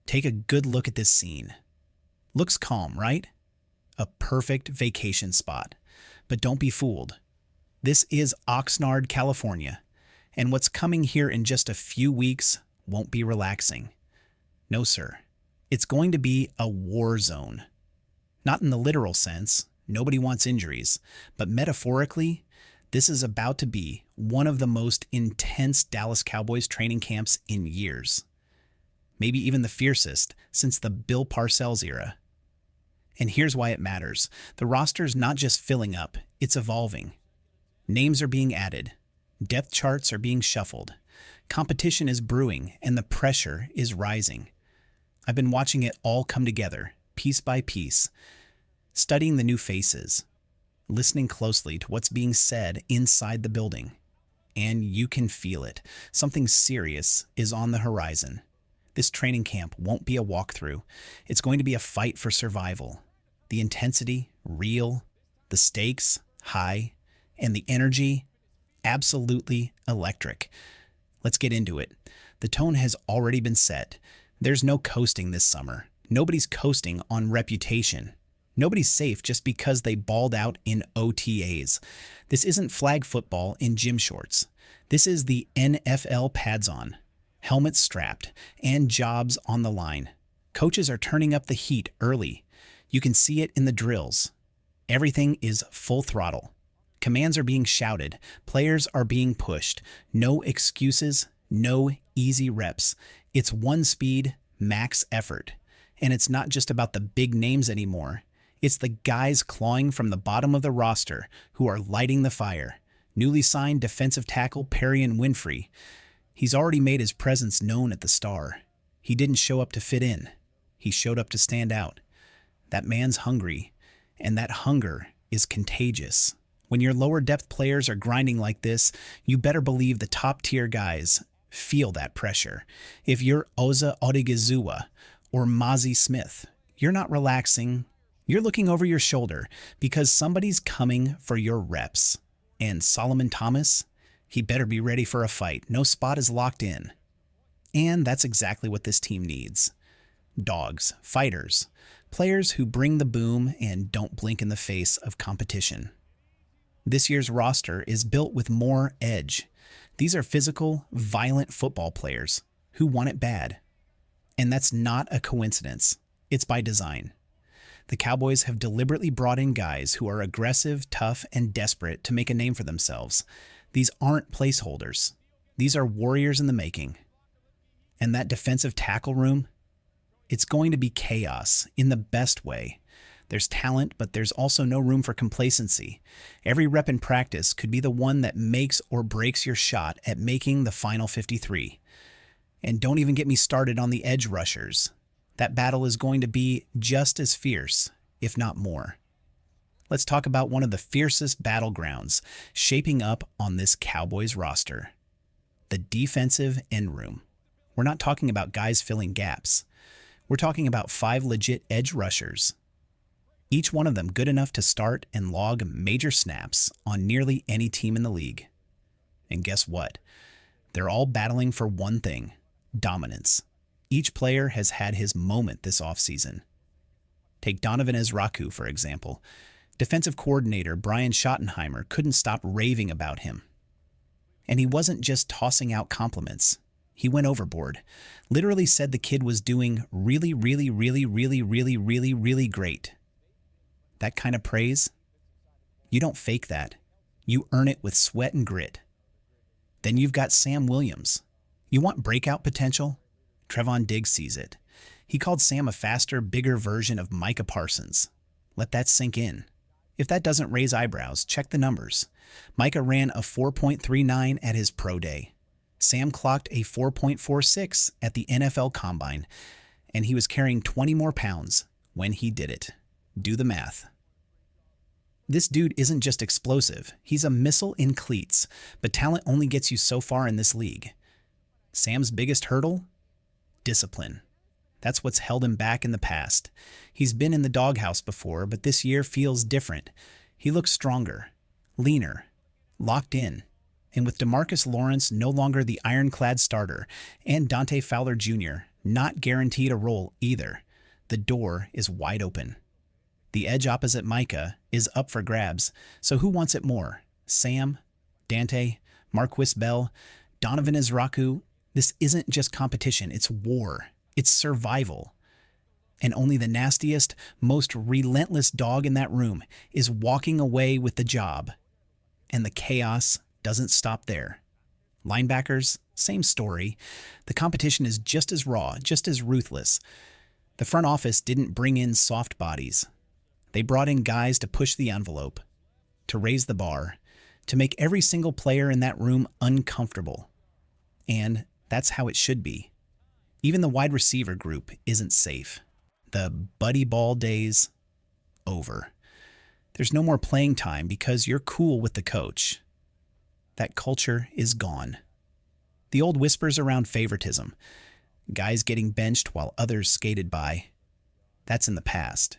Take a good look at this scene. Looks calm, right? A perfect vacation spot. But don't be fooled. This is Oxnard, California, and what's coming here in just a few weeks won't be relaxing. No, sir. It's going to be a war zone. Not in the literal sense, nobody wants injuries, but metaphorically, this is about to be one of the most intense Dallas Cowboys training camps in years. Maybe even the fiercest since the Bill Parcells era. And here's why it matters. The roster's not just filling up, it's evolving. Names are being added. Depth charts are being shuffled. Competition is brewing, and the pressure is rising. I've been watching it all come together, piece by piece, studying the new faces, listening closely to what's being said inside the building. And you can feel it. Something serious is on the horizon. This training camp won't be a walkthrough. It's going to be a fight for survival. The intensity, real. The stakes, high. And the energy, absolutely electric. Let's get into it. The tone has already been set. There's no coasting this summer. Nobody's coasting on reputation. Nobody's safe just because they balled out in OTAs. This isn't flag football in gym shorts. This is the NFL pads on, helmets strapped, and jobs on the line. Coaches are turning up the heat early. You can see it in the drills. Everything is full throttle. Commands are being shouted. Players are being pushed. No excuses, no easy reps. It's one speed, max effort. And it's not just about the big names anymore. It's the guys clawing from the bottom of the roster who are lighting the fire. Newly signed defensive tackle Perrion Winfrey. He's already made his presence known at the Star. He didn't show up to fit in. He showed up to stand out. That man's hungry, and that hunger is contagious. When your lower depth players are grinding like this, you better believe the top tier guys feel that pressure. If you're Oza Odigizua or Mozzie Smith, you're not relaxing. You're looking over your shoulder because somebody's coming for your reps. And Solomon Thomas, he better be ready for a fight. No spot is locked in. And that's exactly what this team needs. Dogs, fighters, players who bring the boom and don't blink in the face of competition. This year's roster is built with more edge. These are physical, violent football players who want it bad. And that's not a coincidence. It's by design. The Cowboys have deliberately brought in guys who are aggressive, tough, and desperate to make a name for themselves. These aren't placeholders. These are warriors in the making. And that defensive tackle room, it's going to be chaos in the best way. There's talent, but there's also no room for complacency. Every rep in practice could be the one that makes or breaks your shot at making the final 53. And don't even get me started on the edge rushers. That battle is going to be just as fierce, if not more. Let's talk about one of the fiercest battlegrounds shaping up on this Cowboys roster. The defensive end room. We're not talking about guys filling gaps. We're talking about 5 legit edge rushers. Each one of them good enough to start and log major snaps on nearly any team in the league. And guess what? They're all battling for one thing: dominance. Each player has had his moment this offseason. Take Donovan Ezraku, for example. Defensive coordinator Brian Schottenheimer couldn't stop raving about him. And he wasn't just tossing out compliments. He went overboard. Literally said the kid was doing really, really, really, really, really, really, really great. That kind of praise, you don't fake that. You earn it with sweat and grit. Then you've got Sam Williams. You want breakout potential? Trevon Diggs sees it. He called Sam a faster, bigger version of Micah Parsons. Let that sink in. If that doesn't raise eyebrows, check the numbers. Micah ran a 4.39 at his pro day. Sam clocked a 4.46 at the NFL Combine, and he was carrying 20 more pounds when he did it. Do the math. This dude isn't just explosive. He's a missile in cleats, but talent only gets you so far in this league. Sam's biggest hurdle? Discipline. That's what's held him back in the past. He's been in the doghouse before, but this year feels different. He looks stronger, leaner, locked in. And with DeMarcus Lawrence no longer the ironclad starter, and Dante Fowler Jr. not guaranteed a role either. The door is wide open. The edge opposite Micah is up for grabs, so who wants it more? Sam? Dante? Marquis Bell? Donovan Izraku? This isn't just competition, it's war. It's survival. And only the nastiest, most relentless dog in that room is walking away with the job. And the chaos doesn't stop there. Linebackers, same story. The competition is just as raw, just as ruthless. The front office didn't bring in soft bodies. They brought in guys to push the envelope, to raise the bar, to make every single player in that room uncomfortable. And that's how it should be. Even the wide receiver group isn't safe. The buddy ball days, over. There's no more playing time because you're cool with the coach. That culture is gone. The old whispers around favoritism, guys getting benched while others skated by, that's in the past.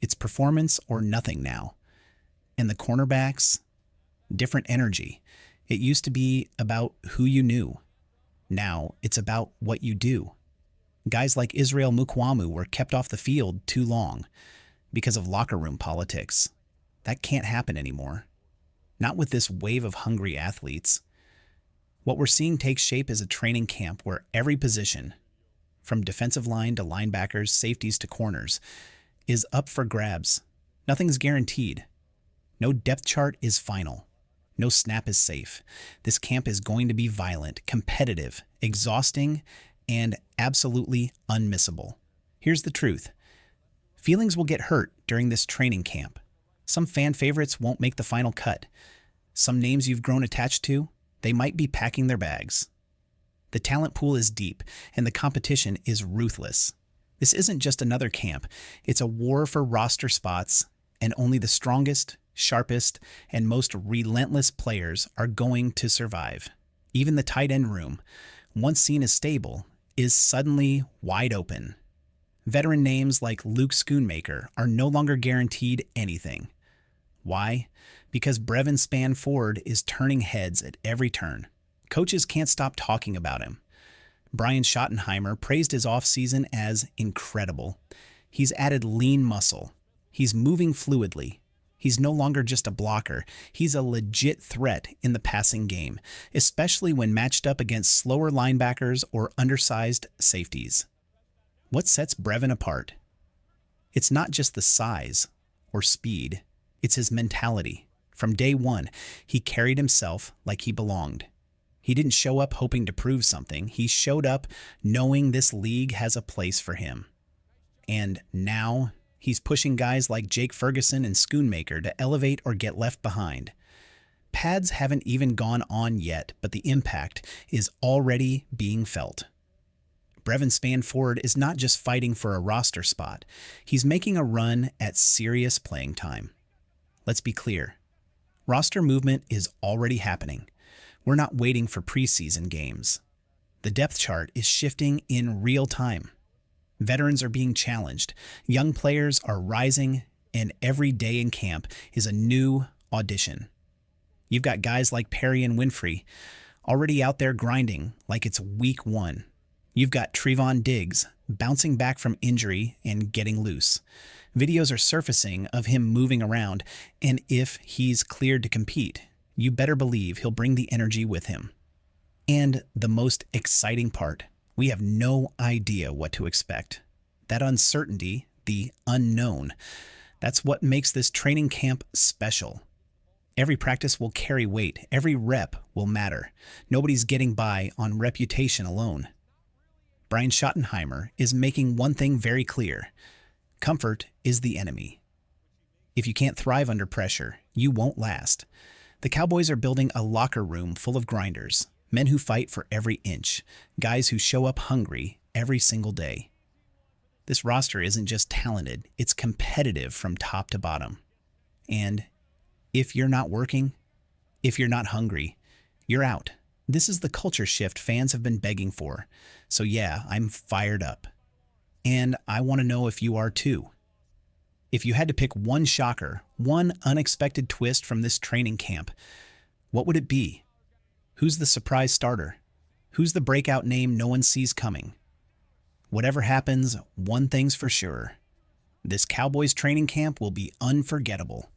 It's performance or nothing now. And the cornerbacks, different energy. It used to be about who you knew. Now it's about what you do. Guys like Israel Mukwamu were kept off the field too long because of locker room politics. That can't happen anymore. Not with this wave of hungry athletes. What we're seeing take shape is a training camp where every position, from defensive line to linebackers, safeties to corners, is up for grabs. Nothing's guaranteed. No depth chart is final. No snap is safe. This camp is going to be violent, competitive, exhausting, and absolutely unmissable. Here's the truth. Feelings will get hurt during this training camp. Some fan favorites won't make the final cut. Some names you've grown attached to, they might be packing their bags. The talent pool is deep, and the competition is ruthless. This isn't just another camp. It's a war for roster spots, and only the strongest, sharpest, and most relentless players are going to survive. Even the tight end room, once seen as stable, is suddenly wide open. Veteran names like Luke Schoonmaker are no longer guaranteed anything. Why? Because Brevin Spann-Ford is turning heads at every turn. Coaches can't stop talking about him. Brian Schottenheimer praised his offseason as incredible. He's added lean muscle. He's moving fluidly. He's no longer just a blocker. He's a legit threat in the passing game, especially when matched up against slower linebackers or undersized safeties. What sets Brevin apart? It's not just the size or speed. It's his mentality. From day one, he carried himself like he belonged. He didn't show up hoping to prove something. He showed up knowing this league has a place for him. And now he's pushing guys like Jake Ferguson and Schoonmaker to elevate or get left behind. Pads haven't even gone on yet, but the impact is already being felt. Brevin Spann-Ford is not just fighting for a roster spot. He's making a run at serious playing time. Let's be clear. Roster movement is already happening. We're not waiting for preseason games. The depth chart is shifting in real time. Veterans are being challenged. Young players are rising, and every day in camp is a new audition. You've got guys like Perry and Winfrey already out there grinding like it's week one. You've got Trevon Diggs bouncing back from injury and getting loose. Videos are surfacing of him moving around, and if he's cleared to compete, you better believe he'll bring the energy with him. And the most exciting part, we have no idea what to expect. That uncertainty, the unknown, that's what makes this training camp special. Every practice will carry weight. Every rep will matter. Nobody's getting by on reputation alone. Brian Schottenheimer is making one thing very clear. Comfort is the enemy. If you can't thrive under pressure, you won't last. The Cowboys are building a locker room full of grinders, men who fight for every inch, guys who show up hungry every single day. This roster isn't just talented, it's competitive from top to bottom. And if you're not working, if you're not hungry, you're out. This is the culture shift fans have been begging for. So yeah, I'm fired up. And I want to know if you are too. If you had to pick one shocker, one unexpected twist from this training camp, what would it be? Who's the surprise starter? Who's the breakout name no one sees coming? Whatever happens, one thing's for sure. This Cowboys training camp will be unforgettable.